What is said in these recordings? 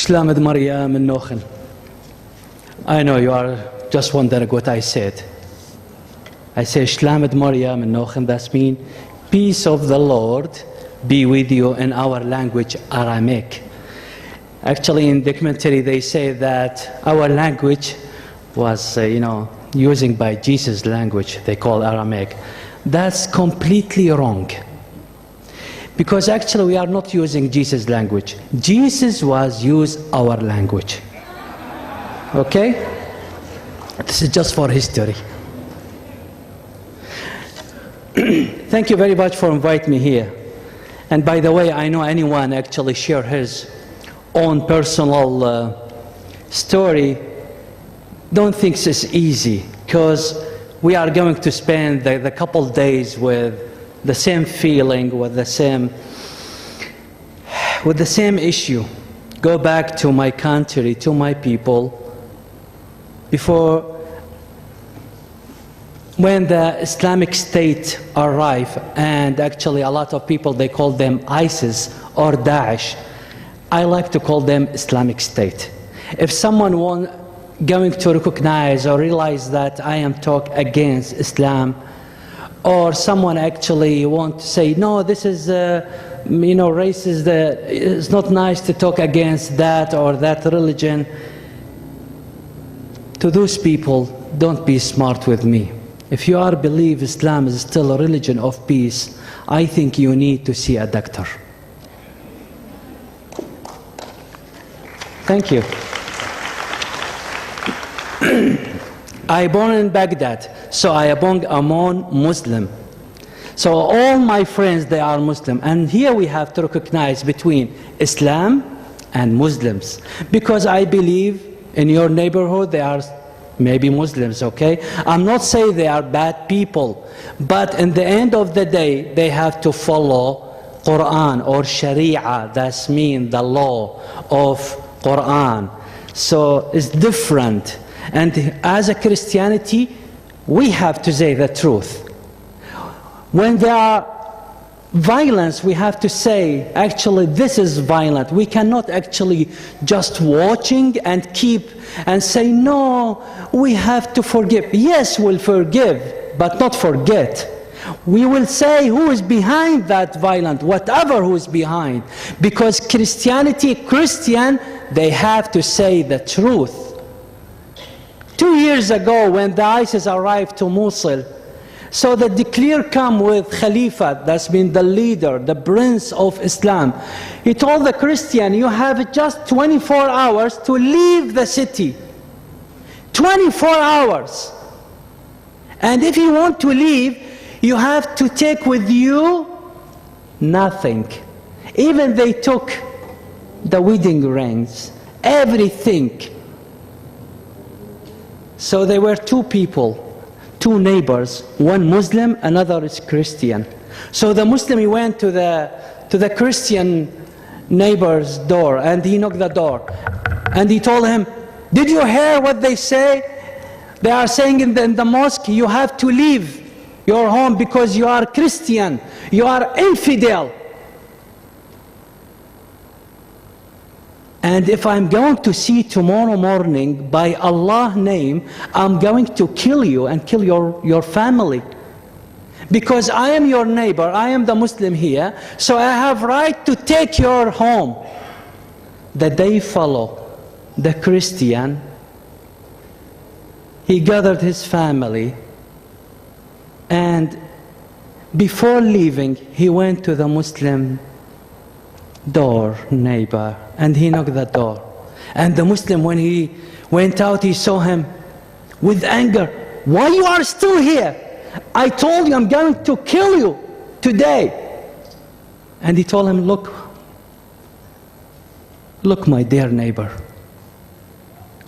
Shlamad Maryam and Nochen. I know you are just wondering what I said. I say Shlamad Maryam and Nochen, that means peace of the Lord be with you in our language, Aramaic. Actually, in the commentary, they say that our language was, using by Jesus' language, they call Aramaic. That's completely wrong. Because actually, we are not using Jesus' language. Jesus was used our language. Okay? This is just for history. Thank you very much for inviting me here. And by the way, I know anyone actually share his own personal story. Don't think this is easy, because we are going to spend the couple days with the same feeling, with the same issue. Go back to my country, to my people. Before, when the Islamic State arrived, and actually a lot of people, they call them ISIS or Daesh. I like to call them Islamic State. If someone going to recognize or realize that I am talking against Islam, or someone actually want to say, no, this is, racist, it's not nice to talk against that or that religion, to those people, don't be smart with me. If you are believe Islam is still a religion of peace, I think you need to see a doctor. Thank you. I born in Baghdad, so I born among Muslim. So all my friends, they are Muslim. And here we have to recognize between Islam and Muslims. Because I believe in your neighborhood, they are maybe Muslims, okay? I'm not saying they are bad people, but in the end of the day, they have to follow Quran or Sharia. That means the law of Quran. So it's different. And as a Christianity, we have to say the truth. When there are violence, we have to say, actually, this is violent. We cannot actually just watching and keep and say, no, we have to forgive. Yes, we'll forgive, but not forget. We will say who is behind that violence, whatever who is behind. Because Christian, they have to say the truth. 2 years ago, when the ISIS arrived to Mosul, so the declare come with Khalifa, that's been the leader, the prince of Islam. He told the Christian, you have just 24 hours to leave the city. 24 hours. And if you want to leave, you have to take with you nothing. Even they took the wedding rings, everything. So there were two people, two neighbors, one Muslim, another is Christian. So the Muslim, he went to the Christian neighbor's door, and he knocked the door. And he told him, did you hear what they say? They are saying in the mosque, you have to leave your home because you are Christian, you are infidel. And if I'm going to see tomorrow morning, by Allah's name, I'm going to kill you and kill your family. Because I am your neighbor, I am the Muslim here, so I have right to take your home. The day follow, the Christian, he gathered his family, and before leaving, he went to the Muslim door, neighbor, and he knocked the door. And the Muslim, when he went out, he saw him with anger. Why you are still here? I told you I'm going to kill you today. And he told him, look, my dear neighbor,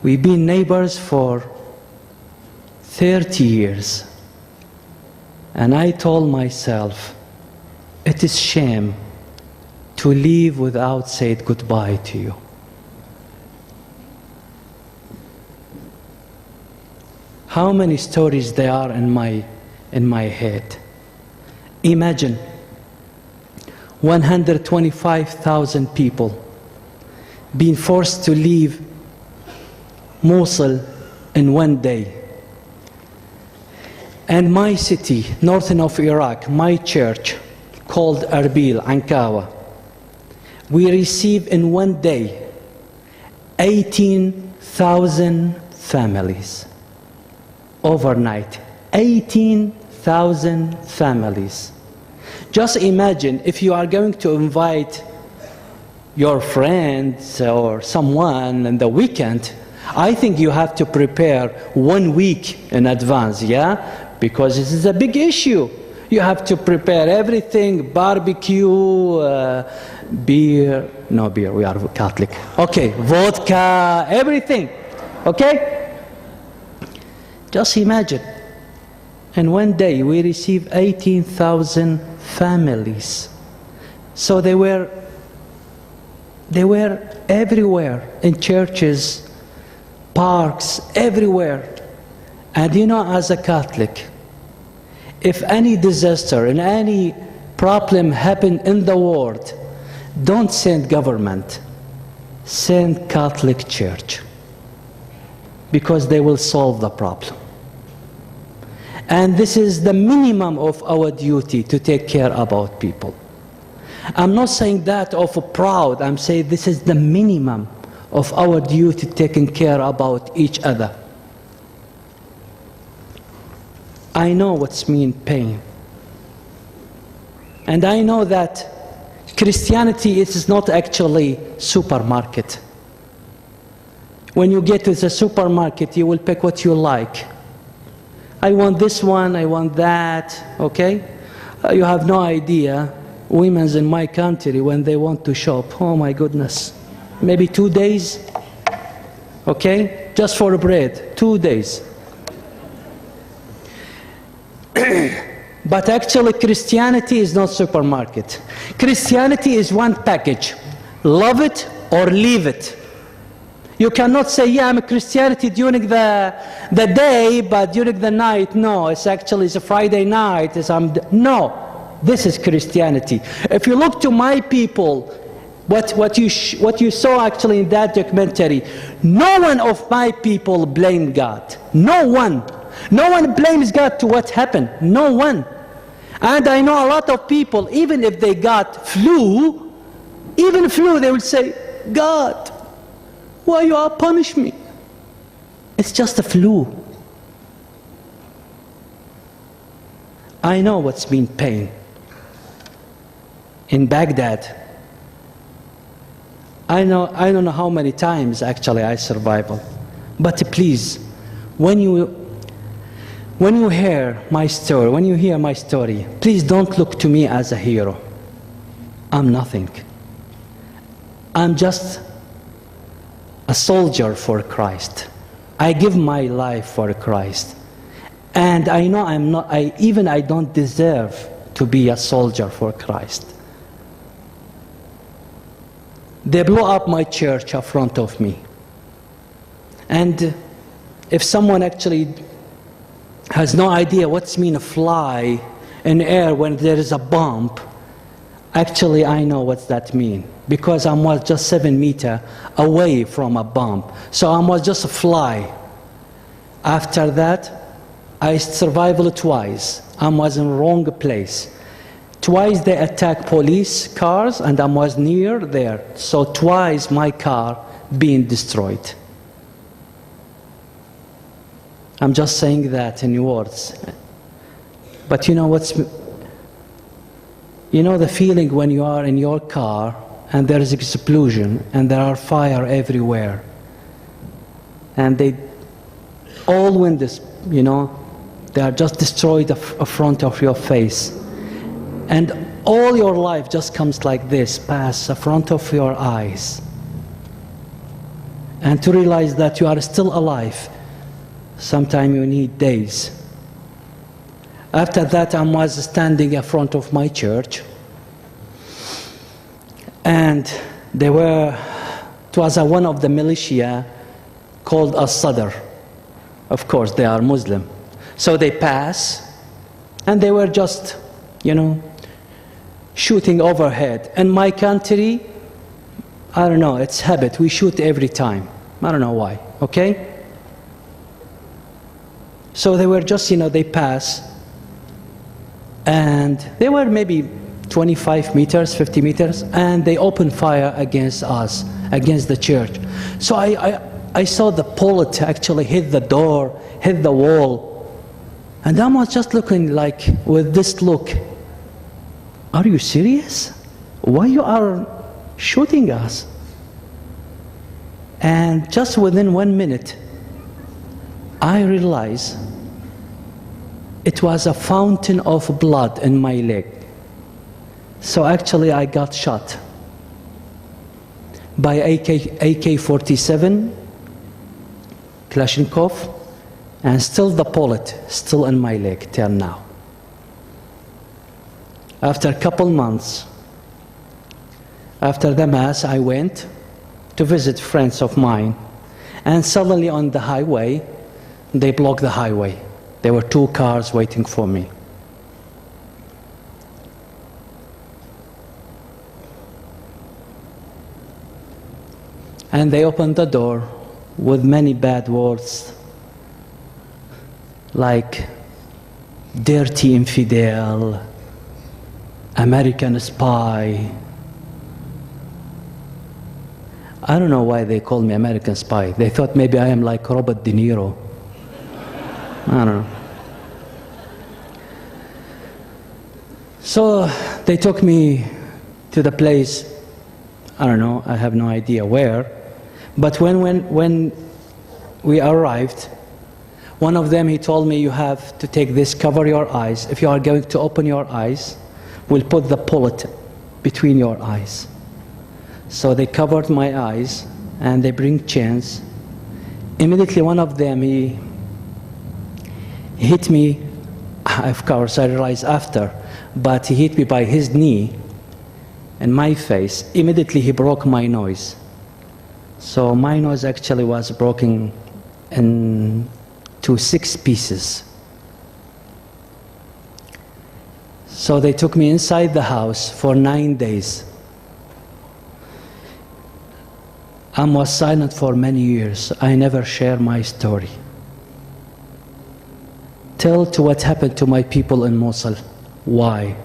we've been neighbors for 30 years. And I told myself, it is shame to leave without saying goodbye to you. How many stories there are in my head. Imagine 125,000 people been forced to leave Mosul in one day. And my city, northern of Iraq, my church, called Erbil, Ankawa, we received in one day 18,000 families. Overnight, 18,000 families. Just imagine if you are going to invite your friends or someone in the weekend, I think you have to prepare 1 week in advance, yeah? Because this is a big issue. You have to prepare everything, barbecue, beer, no beer, we are Catholic. Okay, vodka, everything, okay? Just imagine, in one day we received 18,000 families. So they were everywhere, in churches, parks, everywhere. And you know, as a Catholic, if any disaster and any problem happen in the world, don't send government, send Catholic Church, because they will solve the problem. And this is the minimum of our duty, to take care about people. I'm not saying that of proud, I'm saying this is the minimum of our duty, taking care about each other. I know what's mean pain. And I know that Christianity is not actually supermarket. When you get to the supermarket, you will pick what you like. I want this one, I want that, okay? You have no idea, women in my country, when they want to shop, oh my goodness, maybe 2 days, okay? Just for bread, 2 days. But actually Christianity is not supermarket. Christianity is one package. Love it or leave it. You cannot say, yeah, I'm a Christianity during the day, but during the night, no, it's actually a Friday night. No, this is Christianity. If you look to my people, what you saw actually in that documentary, no one of my people blamed God. No one. No one blames God to what happened. No one. And I know a lot of people, even if they got flu, they will say, God, why you are punish me? It's just a flu. I know what's been pain. In Baghdad, I don't know how many times actually I survived. But please, when you hear my story, please don't look to me as a hero. I'm nothing. I'm just a soldier for Christ. I give my life for Christ. And I know I don't deserve to be a soldier for Christ. They blew up my church in front of me. And if someone actually has no idea what's mean a fly in air when there is a bomb, actually I know what that mean, because I was just 7 meters away from a bomb. So I was just a fly. After that, I survived twice. I was in the wrong place. Twice they attacked police cars and I was near there. So twice my car being destroyed. I'm just saying that in words. But you know the feeling when you are in your car and there is explosion and there are fire everywhere. And all windows, they are just destroyed in front of your face. And all your life just comes like this, pass in front of your eyes. And to realize that you are still alive, sometimes you need days. After that, I was standing in front of my church. And it was one of the militia called As-Sadr. Of course, they are Muslim. So they pass, and they were just, shooting overhead. In my country, I don't know, it's habit. We shoot every time. I don't know why, okay? So they were just, they pass, and they were maybe 25 meters, 50 meters, and they opened fire against us, against the church. So I saw the bullet actually hit the door, hit the wall, and I was just looking like, with this look, are you serious? Why you are shooting us? And just within 1 minute, I realized it was a fountain of blood in my leg. So actually I got shot by AK-47 Kalashnikov, and still the bullet still in my leg till now. After a couple months, after the mass, I went to visit friends of mine, and suddenly on the highway, they blocked the highway. There were 2 cars waiting for me. And they opened the door with many bad words, like dirty infidel, American spy. I don't know why they called me American spy. They thought maybe I am like Robert De Niro. I don't know. So they took me to the place, I don't know, I have no idea where. But when we arrived, one of them, he told me, you have to take this, cover your eyes. If you are going to open your eyes, we'll put the bullet between your eyes. So they covered my eyes, and they bring chains. Immediately one of them, he hit me, of course I realized after, but he hit me by his knee and my face. Immediately he broke my nose. So my nose actually was broken into 6 pieces. So they took me inside the house for 9 days. I was silent for many years. I never share my story. Tell to what happened to my people in Mosul. Why?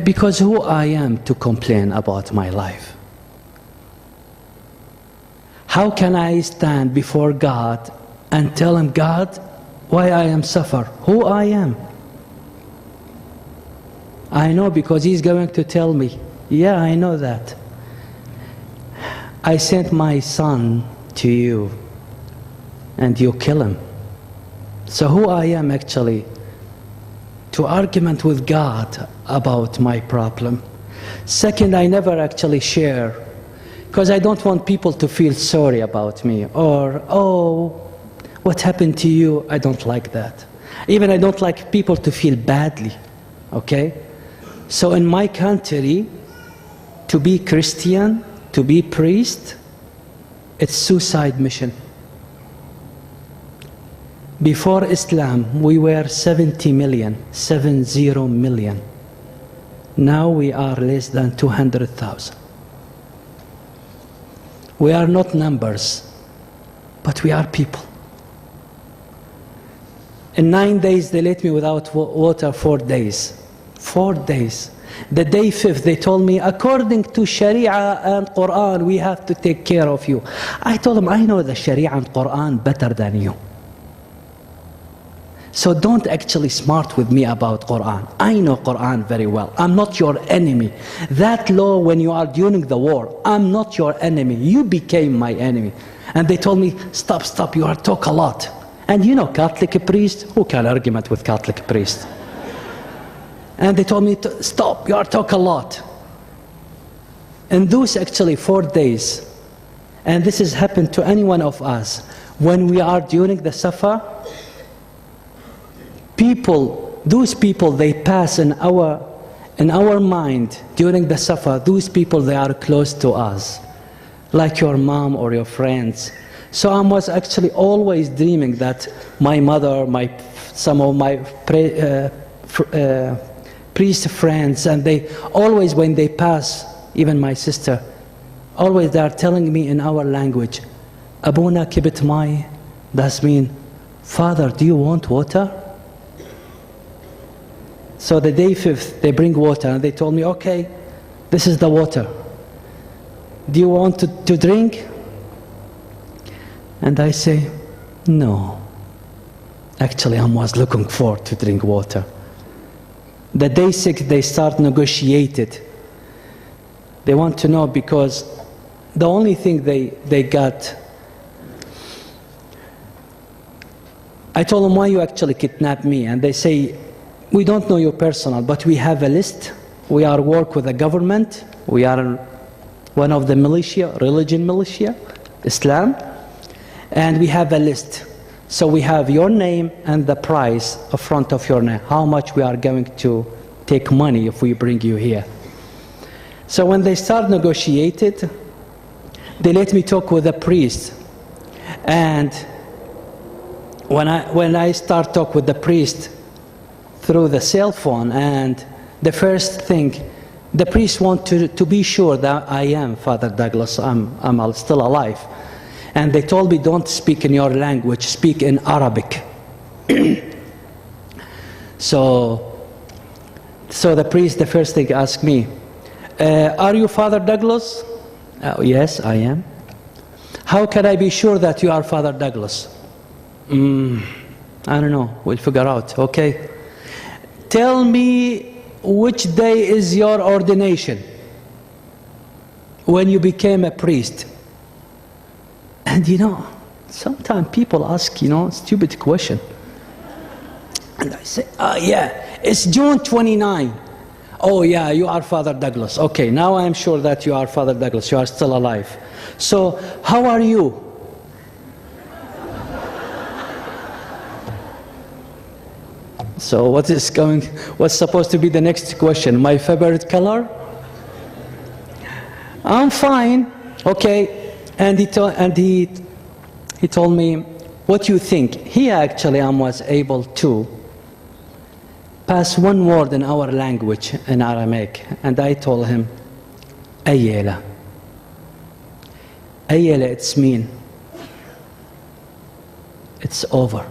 Because who I am to complain about my life? How can I stand before God and tell him, God, why I am suffer? Who I am? I know, because he's going to tell me. Yeah, I know that. I sent my son to you, and you kill him. So who I am actually to argument with God about my problem? Second, I never actually share, because I don't want people to feel sorry about me, or, oh, what happened to you? I don't like that. Even I don't like people to feel badly, okay? So in my country, to be Christian, to be priest, it's suicide mission. Before Islam, we were 70 million. Now we are less than 200,000. We are not numbers, but we are people. In 9 days, they let me without water 4 days. 4 days. The day 5th, they told me, according to Sharia and Quran, we have to take care of you. I told them, I know the Sharia and Quran better than you. So don't actually smart with me about Quran. I know Quran very well. I'm not your enemy. That law when you are during the war, I'm not your enemy. You became my enemy. And they told me, stop, you are talk a lot. And you know, Catholic priest, who can argument with Catholic priest? And they told me, stop, you are talk a lot. And those actually 4 days, and this has happened to any one of us, when we are during the Safa, those people, they pass in our mind during the Safa, those people, they are close to us, like your mom or your friends. So I was actually always dreaming that my mother, some of my priest friends, and they always, when they pass, even my sister, always they are telling me in our language, Abuna kibit mai, that means, Father, do you want water? So the day 5th, they bring water, and they told me, okay, this is the water. Do you want to drink? And I say, no. Actually, I was looking forward to drink water. The day 6, they start negotiated. They want to know, because the only thing they got, I told them, why you actually kidnapped me? And they say, we don't know your personal, but we have a list. We are work with the government. We are one of the militia, religion militia, Islam. And we have a list. So we have your name and the price in front of your name, how much we are going to take money if we bring you here. So when they start negotiated, they let me talk with the priest. And when I start talk with the priest through the cell phone, and the first thing, the priest want to be sure that I am Father Douglas, I'm still alive. And they told me, don't speak in your language, speak in Arabic. So the priest, the first thing, asked me, are you Father Douglas? Yes, I am. How can I be sure that you are Father Douglas? I don't know, we'll figure out, okay. Tell me which day is your ordination, when you became a priest. And you know, sometimes people ask, stupid question. And I say, yeah, it's June 29. Oh yeah, you are Father Douglas. Okay, now I am sure that you are Father Douglas, you are still alive. So, how are you? So what's supposed to be the next question? My favorite color? I'm fine. Okay. And he told me, what you think? He actually was able to pass one word in our language, in Aramaic. And I told him, Ayela. Ayela, it's mean. It's over.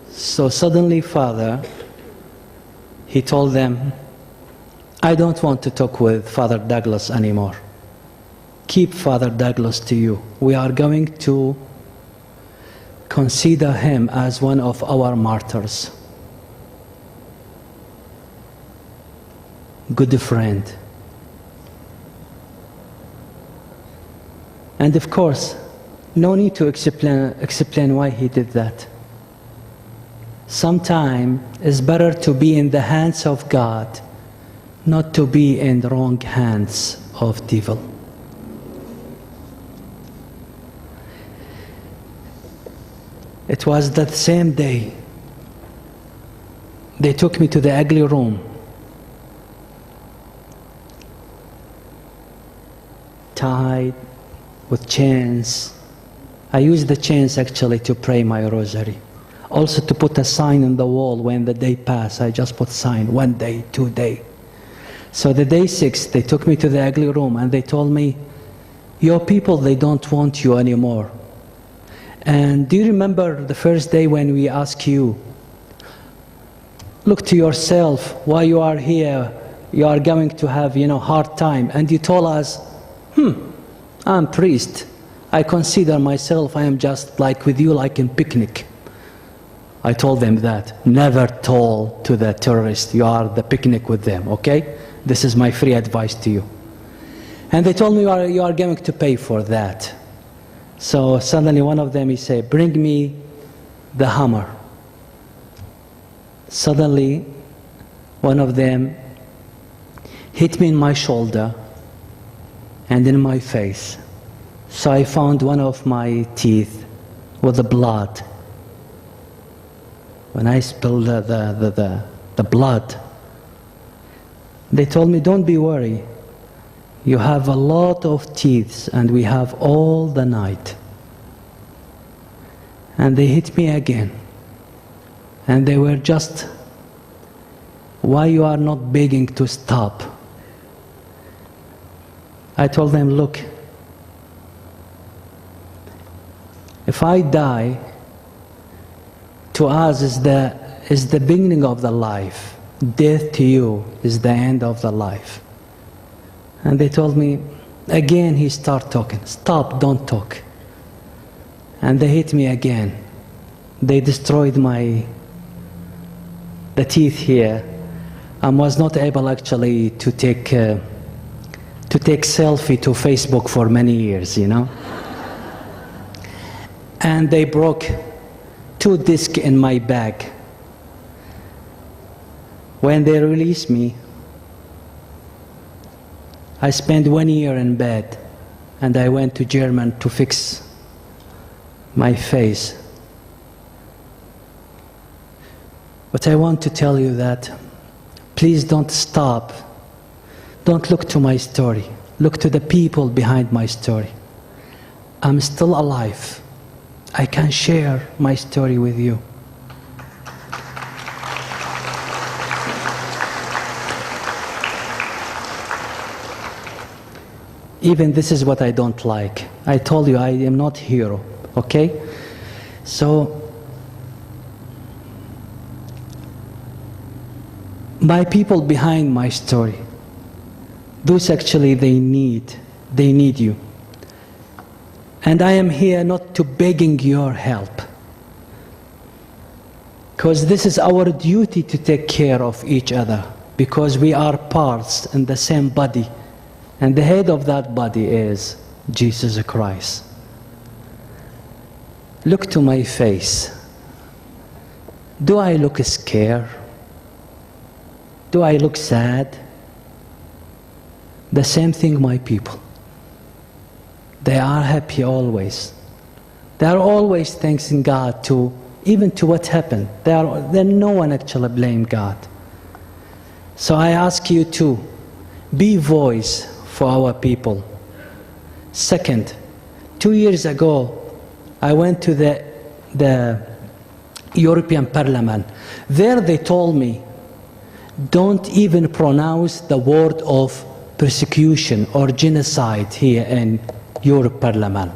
So suddenly, Father, he told them, I don't want to talk with Father Douglas anymore. Keep Father Douglas to you. We are going to consider him as one of our martyrs. Good friend. And of course, no need to explain why he did that. Sometimes it's better to be in the hands of God, not to be in the wrong hands of devil. It was that same day they took me to the ugly room, tied with chains. I used the chains actually to pray my rosary. Also to put a sign on the wall when the day passed. I just put sign, 1 day, 2 day. So the day 6, they took me to the ugly room and they told me, your people, they don't want you anymore. And do you remember the first day when we asked you, look to yourself, why you are here, you are going to have, hard time. And you told us, I'm priest. I consider myself, I am just like with you, like in picnic. I told them that. Never told to the terrorists, you are the picnic with them, okay? This is my free advice to you. And they told me, you are going to pay for that. So suddenly one of them, he said, bring me the hammer. Suddenly, one of them hit me in my shoulder and in my face. So I found one of my teeth with the blood. When I spilled the blood, they told me, don't be worried. You have a lot of teeth and we have all the night. And they hit me again. And they were just, why you are not begging to stop? I told them, look, if I die, to us is the beginning of the life. Death to you is the end of the life. And they told me, again he started talking. Stop, don't talk. And they hit me again. They destroyed the teeth here. I was not able actually to take selfie to Facebook for many years, you know. And they broke 2 discs in my back. When they released me, I spent 1 year in bed, and I went to Germany to fix my face. But I want to tell you that please don't stop. Don't look to my story. Look to the people behind my story. I'm still alive. I can share my story with you. Even this is what I don't like. I told you I am not hero, okay? So, my people behind my story, those actually they need you. And I am here not to begging your help, because this is our duty to take care of each other, because we are parts in the same body, and the head of that body is Jesus Christ. Look to my face. Do I look scared? Do I look sad? The same thing my people. They are happy always. They are always thanking God even to what happened. No one actually blame God. So I ask you to be voice for our people. Second, 2 years ago, I went to the European Parliament. There they told me, don't even pronounce the word of persecution or genocide here in Europe Parliament.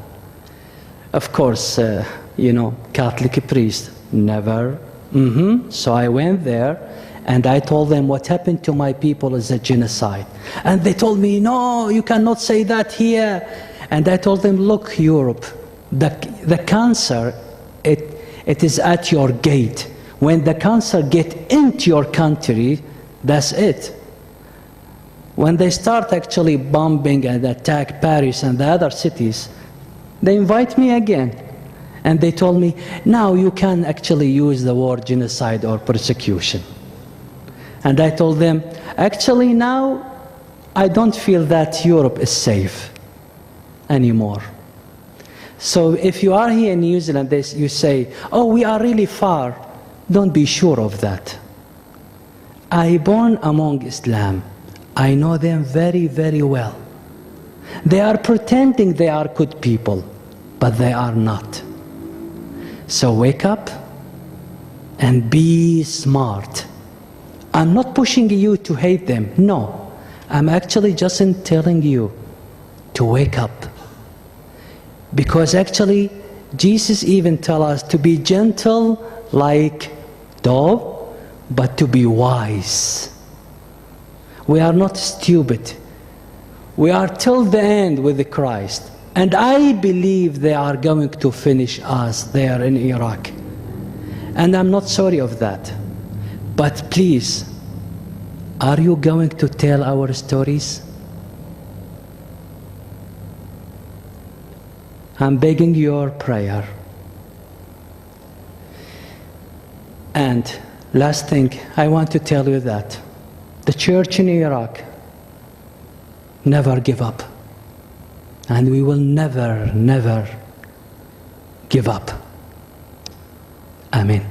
Of course, Catholic priest, never. So I went there and I told them what happened to my people is a genocide. And they told me, no, you cannot say that here. And I told them, look, Europe, the cancer, it is at your gate. When the cancer gets into your country, that's it. When they start actually bombing and attack Paris and the other cities, they invite me again. And they told me, now you can actually use the word genocide or persecution. And I told them, actually now, I don't feel that Europe is safe anymore. So if you are here in New Zealand, you say, oh, we are really far. Don't be sure of that. I born among Islam. I know them very, very well. They are pretending they are good people, but they are not. So wake up and be smart. I'm not pushing you to hate them. No, I'm actually just telling you to wake up. Because actually, Jesus even tells us to be gentle like dove, but to be wise. We are not stupid. We are till the end with Christ. And I believe they are going to finish us there in Iraq. And I'm not sorry of that. But please, are you going to tell our stories? I'm begging your prayer. And last thing, I want to tell you that the church in Iraq never give up. And we will never, never give up. Amen.